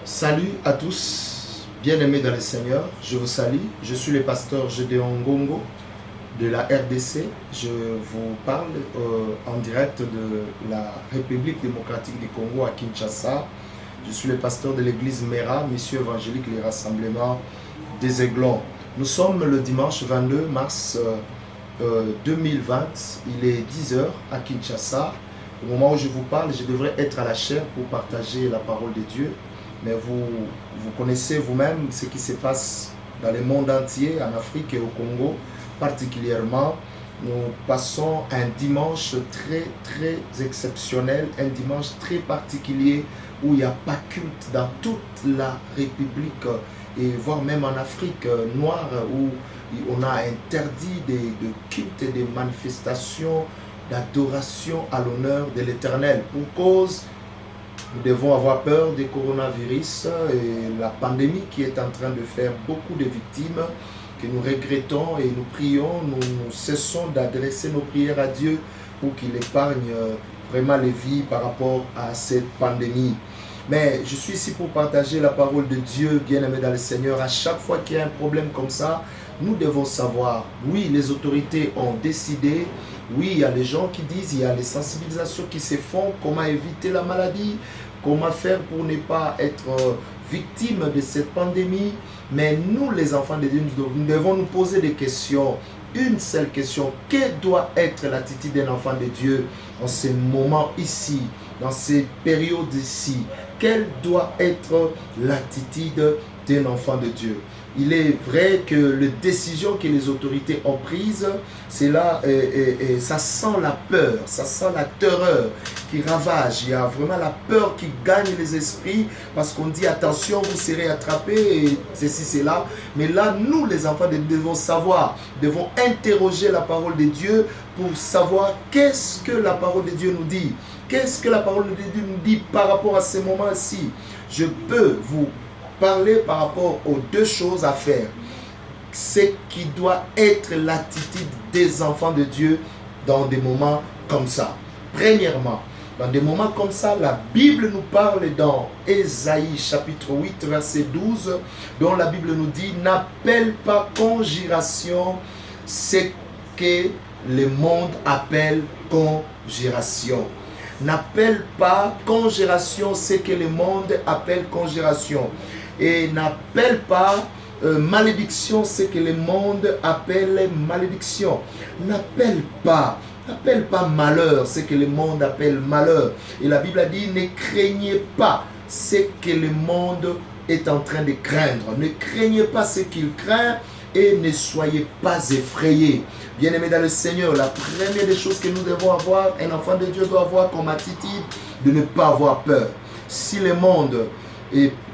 Salut à tous, bien-aimés dans le Seigneur, je vous salue. Je suis le pasteur Gédéon Ngongo de la RDC. Je vous parle en direct de la République démocratique du Congo à Kinshasa. Je suis le pasteur de l'église Mera, Mission évangélique, les rassemblements des Aiglons. Nous sommes le dimanche 22 mars 2020, il est 10 h à Kinshasa. Au moment où je vous parle, je devrais être à la chaire pour partager la parole de Dieu. Mais vous connaissez vous-même ce qui se passe dans le monde entier, en Afrique et au Congo particulièrement. Nous passons un dimanche très exceptionnel, un dimanche très particulier où il n'y a pas culte dans toute la République et voire même en Afrique noire où on a interdit de culte et de manifestations d'adoration à l'honneur de l'Éternel. Pour cause, nous devons avoir peur du coronavirus et la pandémie qui est en train de faire beaucoup de victimes, que nous regrettons et nous prions, nous cessons d'adresser nos prières à Dieu pour qu'il épargne vraiment les vies par rapport à cette pandémie. Mais je suis ici pour partager la parole de Dieu, bien-aimé dans le Seigneur. À chaque fois qu'il y a un problème comme ça, nous devons savoir, oui, les autorités ont décidé, oui, il y a des gens qui disent, il y a les sensibilisations qui se font, comment éviter la maladie, comment faire pour ne pas être victime de cette pandémie. Mais nous, les enfants de Dieu, nous devons nous poser des questions. Une seule question, quelle doit être l'attitude d'un enfant de Dieu en ces moments ici, dans ces périodes ici? Quelle doit être l'attitude d'un enfant de Dieu? Il est vrai que les décisions que les autorités ont prises, c'est là, ça sent la peur, ça sent la terreur qui ravage. Il y a vraiment la peur qui gagne les esprits parce qu'on dit attention, vous serez attrapés et ceci, cela. Mais là, nous les enfants, nous devons savoir, devons interroger la parole de Dieu pour savoir qu'est-ce que la parole de Dieu nous dit. Qu'est-ce que la parole de Dieu nous dit par rapport à ces moments-ci? Je peux vous parler par rapport aux deux choses à faire. Ce qui doit être l'attitude des enfants de Dieu dans des moments comme ça. Premièrement, dans des moments comme ça, la Bible nous parle dans Ésaïe chapitre 8 verset 12, dont la Bible nous dit « N'appelle pas conjuration ce que le monde appelle conjuration. » N'appelle pas conjuration ce que le monde appelle conjuration. Et n'appelle pas malédiction ce que le monde appelle malédiction. N'appelle pas malheur ce que le monde appelle malheur. Et la Bible a dit, ne craignez pas ce que le monde est en train de craindre. Ne craignez pas ce qu'il craint et ne soyez pas effrayés. Bien-aimés dans le Seigneur, la première des choses que nous devons avoir, un enfant de Dieu doit avoir comme attitude de ne pas avoir peur. Si le monde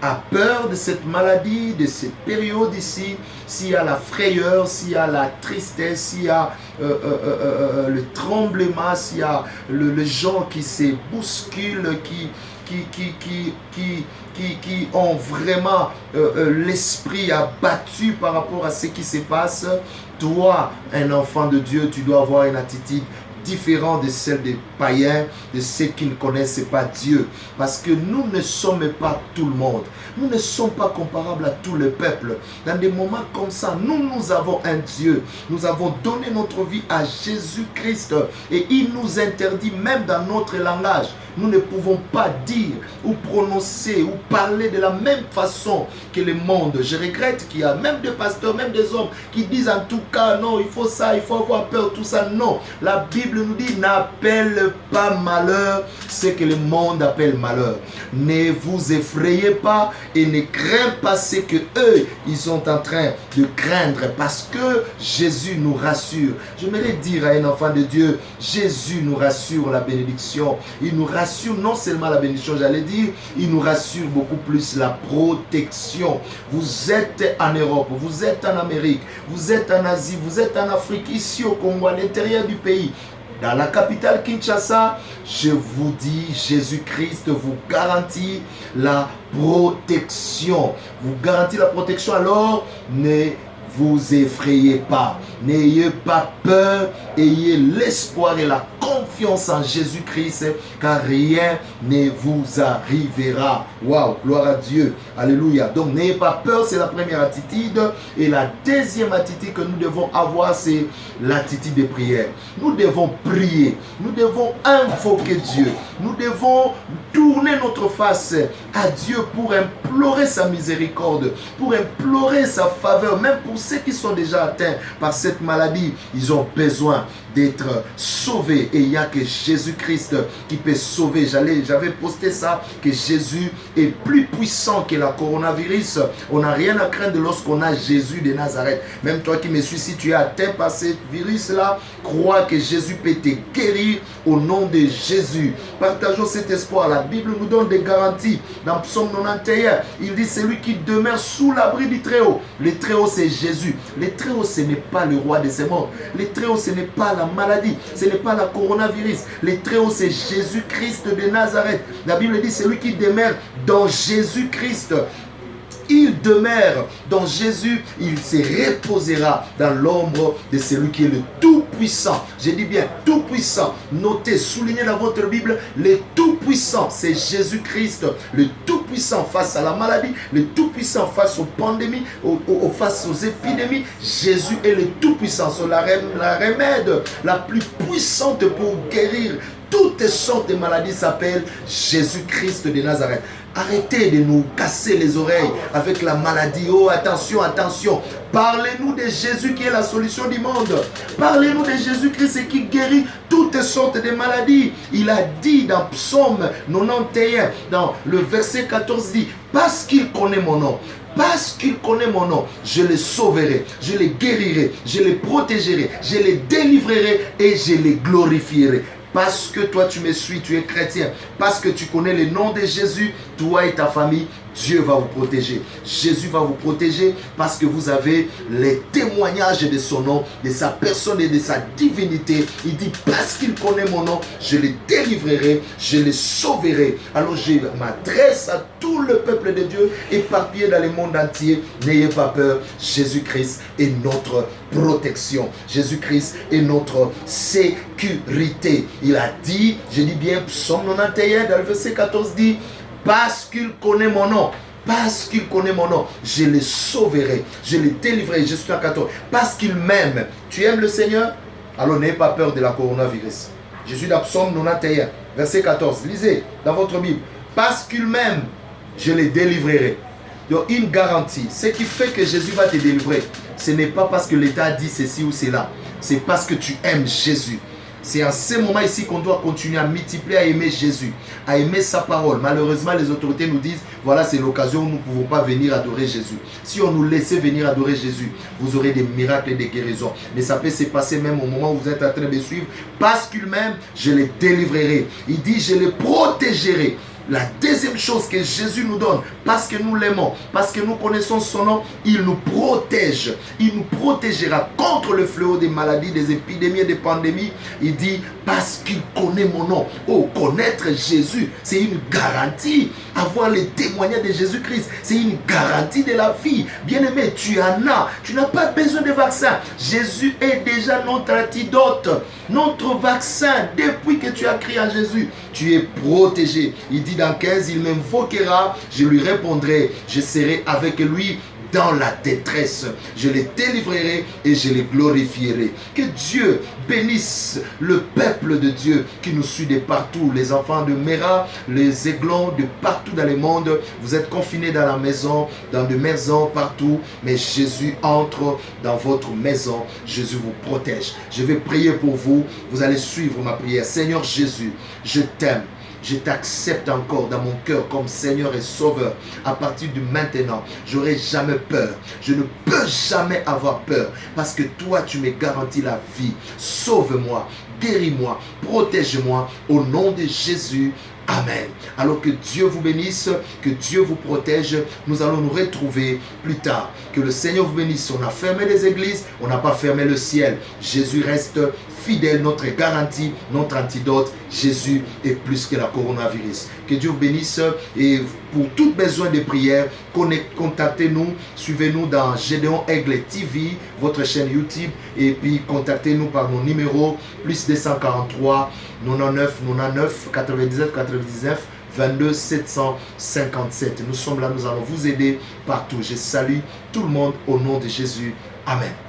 a peur de cette maladie, de cette période ici, s'il y a la frayeur, s'il y a la tristesse, s'il y a le tremblement, s'il y a les gens qui se bousculent, qui ont vraiment l'esprit abattu par rapport à ce qui se passe, toi, un enfant de Dieu, tu dois avoir une attitude différente de celle des païens, de ceux qui ne connaissent pas Dieu. Parce que nous ne sommes pas tout le monde. Nous ne sommes pas comparables à tout le peuple. Dans des moments comme ça, nous avons un Dieu. Nous avons donné notre vie à Jésus-Christ. Et il nous interdit, même dans notre langage, nous ne pouvons pas dire ou prononcer ou parler de la même façon que le monde. Je regrette qu'il y a même des pasteurs, même des hommes qui disent en tout cas, non, il faut ça, il faut avoir peur, tout ça. Non, la Bible nous dit, n'appelle pas malheur ce que le monde appelle malheur. Ne vous effrayez pas et ne craignez pas ce que eux, ils sont en train de craindre parce que Jésus nous rassure. J'aimerais dire à un enfant de Dieu, Jésus nous rassure la bénédiction. Il nous rassure non seulement la bénédiction, j'allais dire, il nous rassure beaucoup plus la protection. Vous êtes en Europe, vous êtes en Amérique, vous êtes en Asie, vous êtes en Afrique, ici au Congo, à l'intérieur du pays. Dans la capitale Kinshasa, je vous dis, Jésus-Christ vous garantit la protection. Vous garantit la protection, alors ne vous effrayez pas. N'ayez pas peur ayez l'espoir et la confiance en Jésus-Christ, car rien ne vous arrivera. Waouh, gloire à Dieu. Alléluia. Donc n'ayez pas peur, c'est la première attitude. Et la deuxième attitude que nous devons avoir, c'est l'attitude de prière. Nous devons prier, nous devons invoquer Dieu, nous devons tourner notre face à Dieu pour implorer sa miséricorde, pour implorer sa faveur, même pour ceux qui sont déjà atteints par cette maladie. Ils ont besoin d'être sauvés et il n'y a que Jésus-Christ qui peut sauver. J'avais posté ça, que Jésus est plus puissant que la coronavirus. On n'a rien à craindre lorsqu'on a Jésus de Nazareth. Même toi qui me suis, si tu es atteint par ce virus-là, crois que Jésus peut te guérir au nom de Jésus. Partageons cet espoir. La Bible nous donne des garanties. Dans Psaume 91, il dit celui qui demeure sous l'abri du Très-Haut. Le Très-Haut, c'est Jésus. Le Très-Haut, ce n'est pas le roi de ces morts. Le Très-Haut, ce n'est pas la maladie. Ce n'est pas la coronavirus. Le Très-Haut, c'est Jésus-Christ de Nazareth. La Bible dit celui qui demeure dans Jésus-Christ. Il demeure dans Jésus, il se reposera dans l'ombre de celui qui est le Tout-Puissant. Je dis bien Tout-Puissant. Notez, soulignez dans votre Bible, le Tout-Puissant, c'est Jésus-Christ. Le Tout-Puissant face à la maladie, le Tout-Puissant face aux pandémies, face aux épidémies. Jésus est le Tout-Puissant. C'est la remède la plus puissante pour guérir toutes sortes de maladies s'appelle Jésus-Christ de Nazareth. Arrêtez de nous casser les oreilles avec la maladie. Oh, attention, attention. Parlez-nous de Jésus qui est la solution du monde. Parlez-nous de Jésus-Christ qui guérit toutes sortes de maladies. Il a dit dans Psaume 91, dans le verset 14, dit « Parce qu'il connaît mon nom, parce qu'il connaît mon nom, je le sauverai, je le guérirai, je le protégerai, je le délivrerai et je le glorifierai. » Parce que toi tu me suis, tu es chrétien, parce que tu connais le nom de Jésus, toi et ta famille, Dieu va vous protéger. Jésus va vous protéger parce que vous avez les témoignages de son nom, de sa personne et de sa divinité. Il dit, parce qu'il connaît mon nom, je le délivrerai, je le sauverai. Alors je m'adresse à tout le peuple de Dieu éparpillé dans le monde entier. N'ayez pas peur, Jésus-Christ est notre protection. Jésus-Christ est notre sécurité. Il a dit, je dis bien, Psaume 91, dans le verset 14 dit, parce qu'il connaît mon nom, parce qu'il connaît mon nom, je le sauverai, je le délivrerai. Je suis en 14. Parce qu'il m'aime. Tu aimes le Seigneur? Alors n'ayez pas peur de la coronavirus. Je suis dans Psaume 91, verset 14. Lisez dans votre Bible. Parce qu'il m'aime, je le délivrerai. Donc une garantie. Ce qui fait que Jésus va te délivrer, ce n'est pas parce que l'État a dit ceci ou cela. C'est parce que tu aimes Jésus. C'est en ce moment ici qu'on doit continuer à multiplier, à aimer Jésus, à aimer sa parole. Malheureusement, les autorités nous disent, voilà, c'est l'occasion où nous ne pouvons pas venir adorer Jésus. Si on nous laissait venir adorer Jésus, vous aurez des miracles et des guérisons. Mais ça peut se passer même au moment où vous êtes en train de suivre. Parce qu'il m'aime, je les délivrerai. Il dit, je les protégerai. La deuxième chose que Jésus nous donne, parce que nous l'aimons, parce que nous connaissons son nom, il nous protège. Il nous protégera contre le fléau des maladies, des épidémies, des pandémies. Il dit, parce qu'il connaît mon nom. Oh, connaître Jésus, c'est une garantie. Avoir les témoignages de Jésus-Christ, c'est une garantie de la vie. Bien-aimé, tu en as. Tu n'as pas besoin de vaccin. Jésus est déjà notre antidote, notre vaccin. Depuis que tu as crié à Jésus, tu es protégé. Il dit dans 15, il m'invoquera, je lui répondrai, je serai avec lui dans la détresse. Je les délivrerai et je les glorifierai. Que Dieu bénisse le peuple de Dieu qui nous suit de partout. Les enfants de Mera, les aiglons de partout dans le monde. Vous êtes confinés dans la maison, dans des maisons partout. Mais Jésus entre dans votre maison. Jésus vous protège. Je vais prier pour vous. Vous allez suivre ma prière. Seigneur Jésus, je t'aime. Je t'accepte encore dans mon cœur comme Seigneur et Sauveur. À partir de maintenant, je n'aurai jamais peur. Je ne peux jamais avoir peur. Parce que toi, tu me garantis la vie. Sauve-moi, guéris-moi, protège-moi. Au nom de Jésus. Amen. Alors que Dieu vous bénisse, que Dieu vous protège. Nous allons nous retrouver plus tard. Que le Seigneur vous bénisse. On a fermé les églises, on n'a pas fermé le ciel. Jésus reste fidèle, notre garantie, notre antidote. Jésus est plus que la coronavirus. Que Dieu vous bénisse et pour tout besoin de prière, contactez-nous, suivez-nous dans Gédéon Aigle TV, votre chaîne YouTube, et puis contactez-nous par nos numéros plus 243 99 99 99 99 22 757. Nous sommes là, nous allons vous aider partout. Je salue tout le monde au nom de Jésus. Amen.